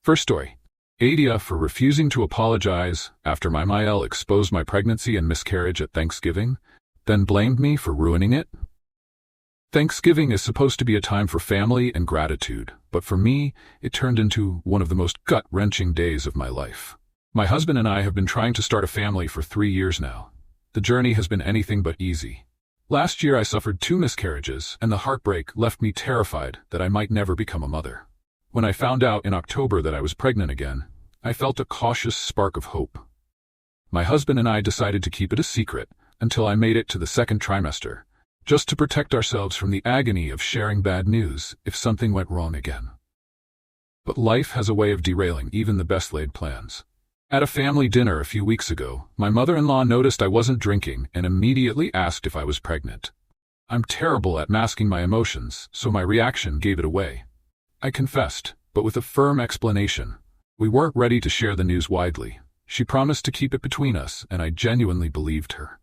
First story. AITA for refusing to apologize after my MIL exposed my pregnancy and miscarriage at Thanksgiving, then blamed me for ruining it. Thanksgiving is supposed to be a time for family and gratitude, but for me, it turned into one of the most gut-wrenching days of my life. My husband and I have been trying to start a family for 3 years now. The journey has been anything but easy. Last year I suffered 2 miscarriages, and the heartbreak left me terrified that I might never become a mother. When I found out in October that I was pregnant again, I felt a cautious spark of hope. My husband and I decided to keep it a secret until I made it to the 2nd trimester, just to protect ourselves from the agony of sharing bad news if something went wrong again. But life has a way of derailing even the best-laid plans. At a family dinner a few weeks ago, my mother-in-law noticed I wasn't drinking and immediately asked if I was pregnant. I'm terrible at masking my emotions, so my reaction gave it away. I confessed, but with a firm explanation. We weren't ready to share the news widely. She promised to keep it between us, and I genuinely believed her.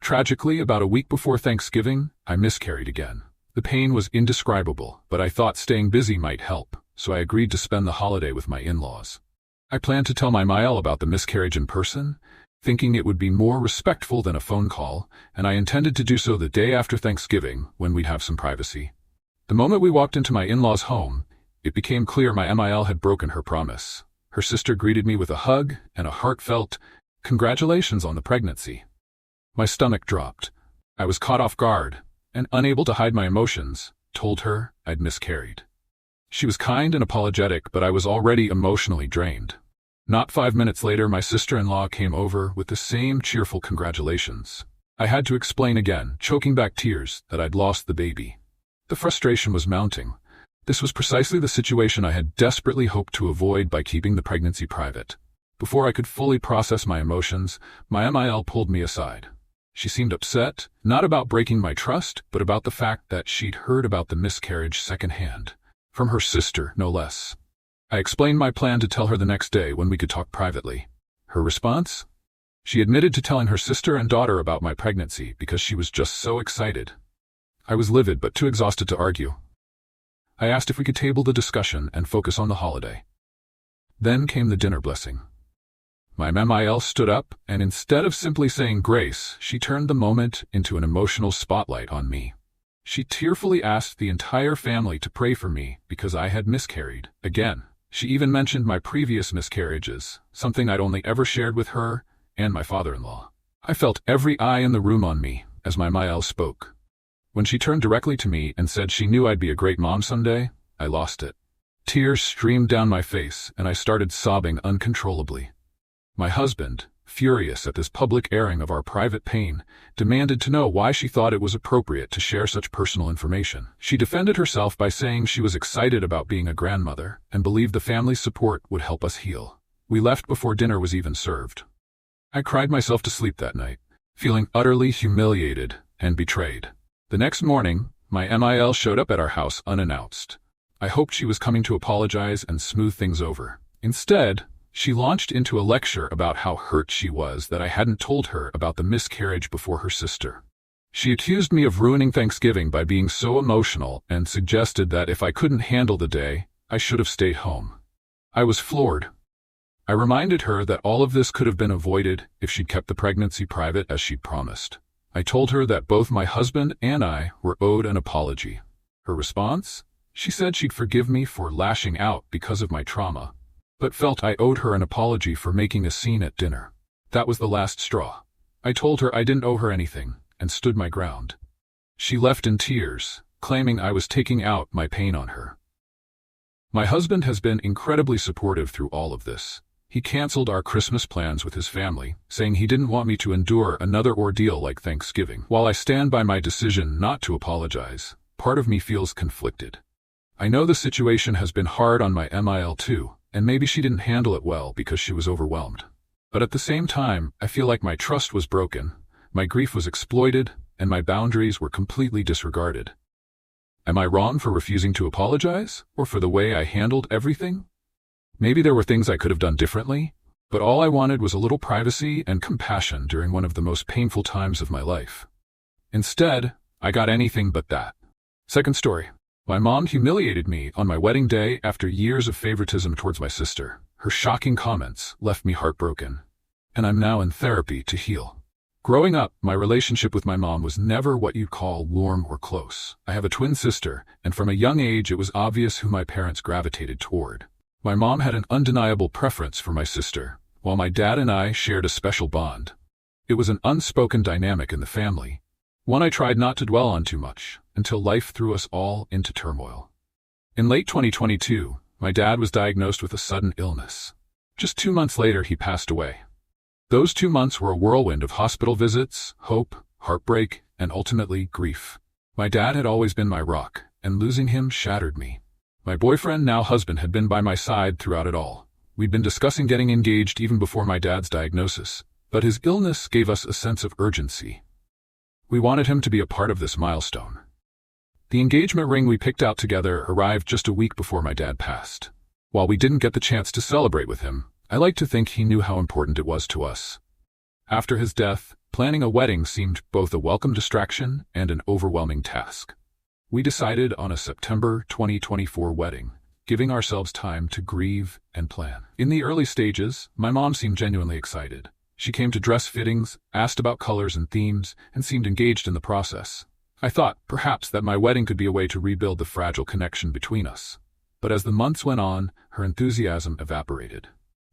Tragically, about a week before Thanksgiving, I miscarried again. The pain was indescribable, but I thought staying busy might help, so I agreed to spend the holiday with my in-laws. I planned to tell my MIL about the miscarriage in person, thinking it would be more respectful than a phone call, and I intended to do so the day after Thanksgiving, when we'd have some privacy. The moment we walked into my in-laws' home, it became clear my MIL had broken her promise. Her sister greeted me with a hug and a heartfelt, "Congratulations on the pregnancy." My stomach dropped. I was caught off guard, and unable to hide my emotions, told her I'd miscarried. She was kind and apologetic, but I was already emotionally drained. Not 5 minutes later, my sister-in-law came over with the same cheerful congratulations. I had to explain again, choking back tears, that I'd lost the baby. The frustration was mounting. This was precisely the situation I had desperately hoped to avoid by keeping the pregnancy private. Before I could fully process my emotions, my MIL pulled me aside. She seemed upset, not about breaking my trust, but about the fact that she'd heard about the miscarriage secondhand. From her sister, no less. I explained my plan to tell her the next day when we could talk privately. Her response? She admitted to telling her sister and daughter about my pregnancy because she was just so excited. I was livid but too exhausted to argue. I asked if we could table the discussion and focus on the holiday. Then came the dinner blessing. My MIL stood up, and instead of simply saying grace, she turned the moment into an emotional spotlight on me. She tearfully asked the entire family to pray for me because I had miscarried again. She even mentioned my previous miscarriages, something I'd only ever shared with her and my father-in-law. I felt every eye in the room on me as my MIL spoke. When she turned directly to me and said she knew I'd be a great mom someday, I lost it. Tears streamed down my face, and I started sobbing uncontrollably. My husband, furious at this public airing of our private pain, demanded to know why she thought it was appropriate to share such personal information. She defended herself by saying she was excited about being a grandmother and believed the family's support would help us heal. We left before dinner was even served. I cried myself to sleep that night, feeling utterly humiliated and betrayed. The next morning, my MIL showed up at our house unannounced. I hoped she was coming to apologize and smooth things over. Instead, she launched into a lecture about how hurt she was that I hadn't told her about the miscarriage before her sister. She accused me of ruining Thanksgiving by being so emotional and suggested that if I couldn't handle the day, I should have stayed home. I was floored. I reminded her that all of this could have been avoided if she'd kept the pregnancy private as she'd promised. I told her that both my husband and I were owed an apology. Her response? She said she'd forgive me for lashing out because of my trauma, but felt I owed her an apology for making a scene at dinner. That was the last straw. I told her I didn't owe her anything and stood my ground. She left in tears, claiming I was taking out my pain on her. My husband has been incredibly supportive through all of this. He canceled our Christmas plans with his family, saying he didn't want me to endure another ordeal like Thanksgiving. While I stand by my decision not to apologize, part of me feels conflicted. I know the situation has been hard on my MIL too, and maybe she didn't handle it well because she was overwhelmed. But at the same time, I feel like my trust was broken, my grief was exploited, and my boundaries were completely disregarded. Am I wrong for refusing to apologize, or for the way I handled everything? Maybe there were things I could have done differently, but all I wanted was a little privacy and compassion during one of the most painful times of my life. Instead, I got anything but that. Second story. My mom humiliated me on my wedding day after years of favoritism towards my sister. Her shocking comments left me heartbroken, and I'm now in therapy to heal. Growing up, my relationship with my mom was never what you'd call warm or close. I have a twin sister, and from a young age it was obvious who my parents gravitated toward. My mom had an undeniable preference for my sister, while my dad and I shared a special bond. It was an unspoken dynamic in the family, one I tried not to dwell on too much, until life threw us all into turmoil. In late 2022, my dad was diagnosed with a sudden illness. Just 2 months later, he passed away. Those 2 months were a whirlwind of hospital visits, hope, heartbreak, and ultimately grief. My dad had always been my rock, and losing him shattered me. My boyfriend, now husband, had been by my side throughout it all. We'd been discussing getting engaged even before my dad's diagnosis, but his illness gave us a sense of urgency. We wanted him to be a part of this milestone. The engagement ring we picked out together arrived just a week before my dad passed. While we didn't get the chance to celebrate with him, I like to think he knew how important it was to us. After his death, planning a wedding seemed both a welcome distraction and an overwhelming task. We decided on a September 2024 wedding, giving ourselves time to grieve and plan. In the early stages, my mom seemed genuinely excited. She came to dress fittings, asked about colors and themes, and seemed engaged in the process. I thought, perhaps, that my wedding could be a way to rebuild the fragile connection between us. But as the months went on, her enthusiasm evaporated.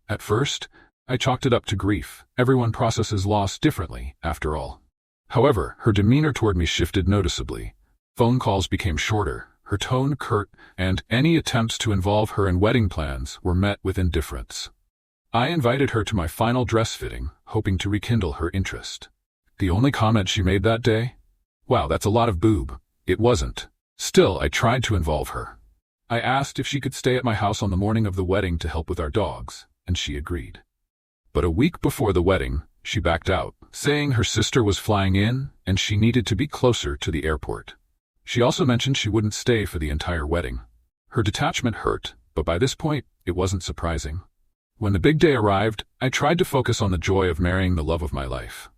At first, I chalked it up to grief. Everyone processes loss differently, after all. However, her demeanor toward me shifted noticeably. Phone calls became shorter, her tone curt, and any attempts to involve her in wedding plans were met with indifference. I invited her to my final dress fitting, hoping to rekindle her interest. The only comment she made that day? "Wow, that's a lot of boob." It wasn't. Still, I tried to involve her. I asked if she could stay at my house on the morning of the wedding to help with our dogs, and she agreed. But a week before the wedding, she backed out, saying her sister was flying in and she needed to be closer to the airport. She also mentioned she wouldn't stay for the entire wedding. Her detachment hurt, but by this point, it wasn't surprising. When the big day arrived, I tried to focus on the joy of marrying the love of my life.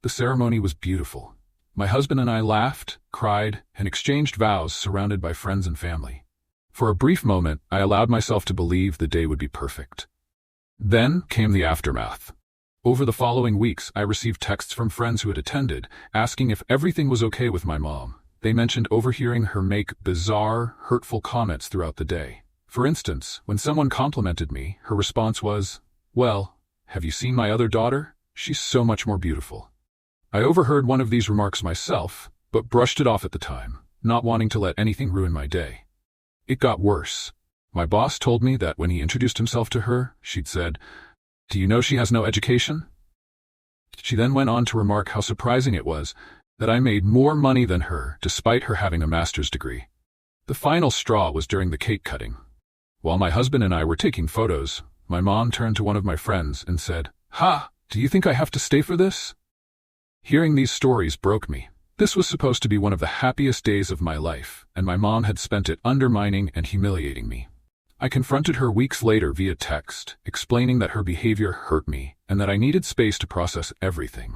The ceremony was beautiful. My husband and I laughed, cried, and exchanged vows surrounded by friends and family. For a brief moment, I allowed myself to believe the day would be perfect. Then came the aftermath. Over the following weeks, I received texts from friends who had attended, asking if everything was okay with my mom. They mentioned overhearing her make bizarre, hurtful comments throughout the day. For instance, when someone complimented me, her response was, "Well, have you seen my other daughter? She's so much more beautiful." I overheard one of these remarks myself, but brushed it off at the time, not wanting to let anything ruin my day. It got worse. My boss told me that when he introduced himself to her, she'd said, "Do you know she has no education?" She then went on to remark how surprising it was that I made more money than her, despite her having a master's degree. The final straw was during the cake cutting. While my husband and I were taking photos, my mom turned to one of my friends and said, "Ha, do you think I have to stay for this?" Hearing these stories broke me. This was supposed to be one of the happiest days of my life, and my mom had spent it undermining and humiliating me. I confronted her weeks later via text, explaining that her behavior hurt me and that I needed space to process everything.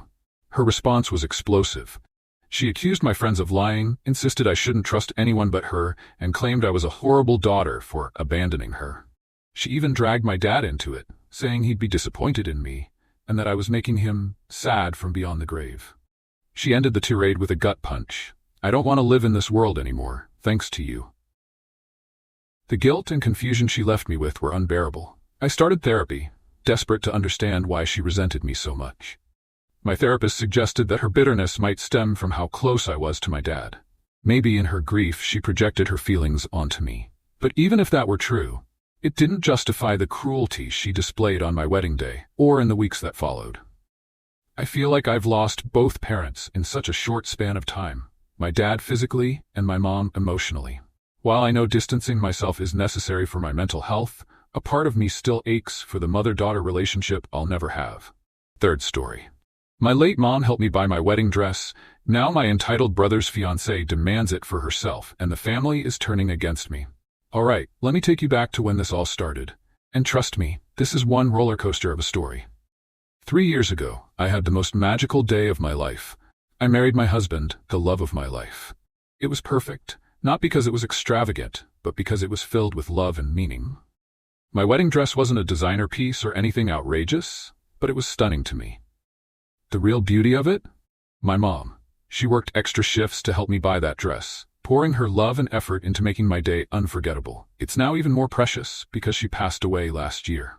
Her response was explosive. She accused my friends of lying, insisted I shouldn't trust anyone but her, and claimed I was a horrible daughter for abandoning her. She even dragged my dad into it, saying he'd be disappointed in me, and that I was making him sad from beyond the grave. She ended the tirade with a gut punch. "I don't want to live in this world anymore, thanks to you." The guilt and confusion she left me with were unbearable. I started therapy, desperate to understand why she resented me so much. My therapist suggested that her bitterness might stem from how close I was to my dad. Maybe in her grief she projected her feelings onto me. But even if that were true, it didn't justify the cruelty she displayed on my wedding day, or in the weeks that followed. I feel like I've lost both parents in such a short span of time, my dad physically and my mom emotionally. While I know distancing myself is necessary for my mental health, a part of me still aches for the mother-daughter relationship I'll never have. Third story. My late mom helped me buy my wedding dress. Now my entitled brother's fiancée demands it for herself, and the family is turning against me. All right, let me take you back to when this all started. And trust me, this is one roller coaster of a story. 3 years ago, I had the most magical day of my life. I married my husband, the love of my life. It was perfect. Not because it was extravagant, but because it was filled with love and meaning. My wedding dress wasn't a designer piece or anything outrageous, but it was stunning to me. The real beauty of it? My mom. She worked extra shifts to help me buy that dress, pouring her love and effort into making my day unforgettable. It's now even more precious because she passed away last year.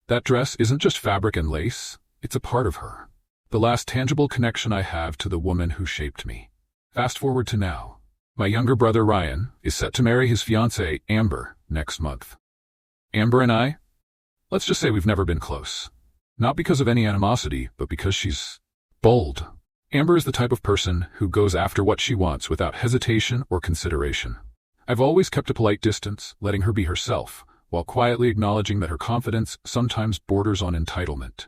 That dress isn't just fabric and lace, it's a part of her. The last tangible connection I have to the woman who shaped me. Fast forward to now. My younger brother Ryan is set to marry his fiancée, Amber, next month. Amber and I? Let's just say we've never been close. Not because of any animosity, but because she's bold. Amber is the type of person who goes after what she wants without hesitation or consideration. I've always kept a polite distance, letting her be herself, while quietly acknowledging that her confidence sometimes borders on entitlement.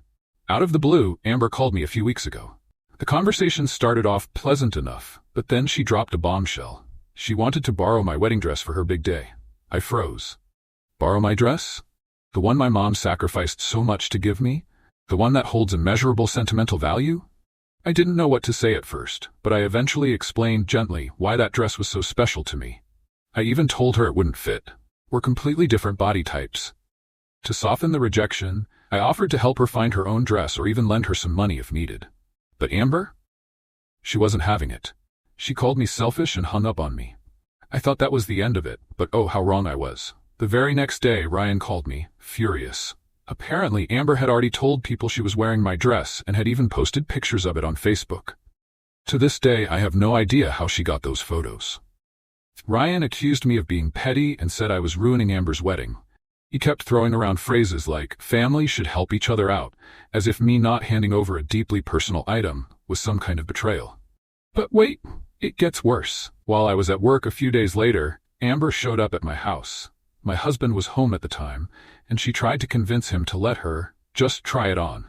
Out of the blue, Amber called me a few weeks ago. The conversation started off pleasant enough, but then she dropped a bombshell. She wanted to borrow my wedding dress for her big day. I froze. Borrow my dress? The one my mom sacrificed so much to give me? The one that holds immeasurable sentimental value? I didn't know what to say at first, but I eventually explained gently why that dress was so special to me. I even told her it wouldn't fit. We're completely different body types. To soften the rejection, I offered to help her find her own dress or even lend her some money if needed. But Amber? She wasn't having it. She called me selfish and hung up on me. I thought that was the end of it, but oh, how wrong I was. The very next day, Ryan called me, furious. Apparently, Amber had already told people she was wearing my dress and had even posted pictures of it on Facebook. To this day, I have no idea how she got those photos. Ryan accused me of being petty and said I was ruining Amber's wedding. He kept throwing around phrases like, family should help each other out, as if me not handing over a deeply personal item was some kind of betrayal. But wait, it gets worse. While I was at work a few days later, Amber showed up at my house. My husband was home at the time, and she tried to convince him to let her just try it on.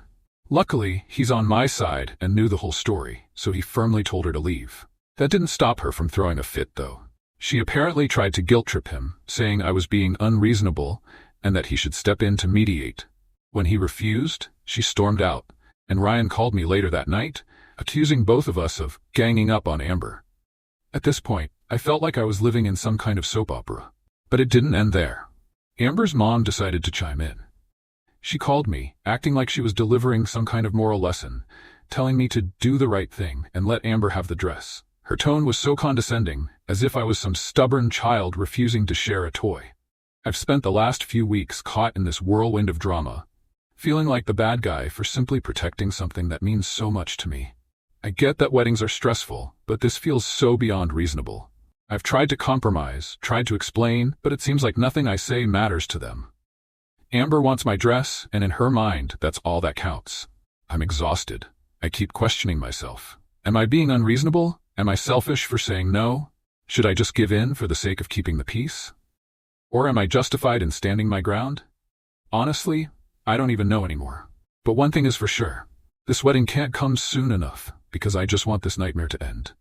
Luckily, he's on my side and knew the whole story, so he firmly told her to leave. That didn't stop her from throwing a fit, though. She apparently tried to guilt-trip him, saying I was being unreasonable and that he should step in to mediate. When he refused, she stormed out, and Ryan called me later that night, accusing both of us of ganging up on Amber. At this point, I felt like I was living in some kind of soap opera. But it didn't end there. Amber's mom decided to chime in. She called me, acting like she was delivering some kind of moral lesson, telling me to do the right thing and let Amber have the dress. Her tone was so condescending, as if I was some stubborn child refusing to share a toy. I've spent the last few weeks caught in this whirlwind of drama, feeling like the bad guy for simply protecting something that means so much to me. I get that weddings are stressful, but this feels so beyond reasonable. I've tried to compromise, tried to explain, but it seems like nothing I say matters to them. Amber wants my dress, and in her mind, that's all that counts. I'm exhausted. I keep questioning myself. Am I being unreasonable? Am I selfish for saying no? Should I just give in for the sake of keeping the peace? Or am I justified in standing my ground? Honestly, I don't even know anymore. But one thing is for sure. This wedding can't come soon enough, because I just want this nightmare to end.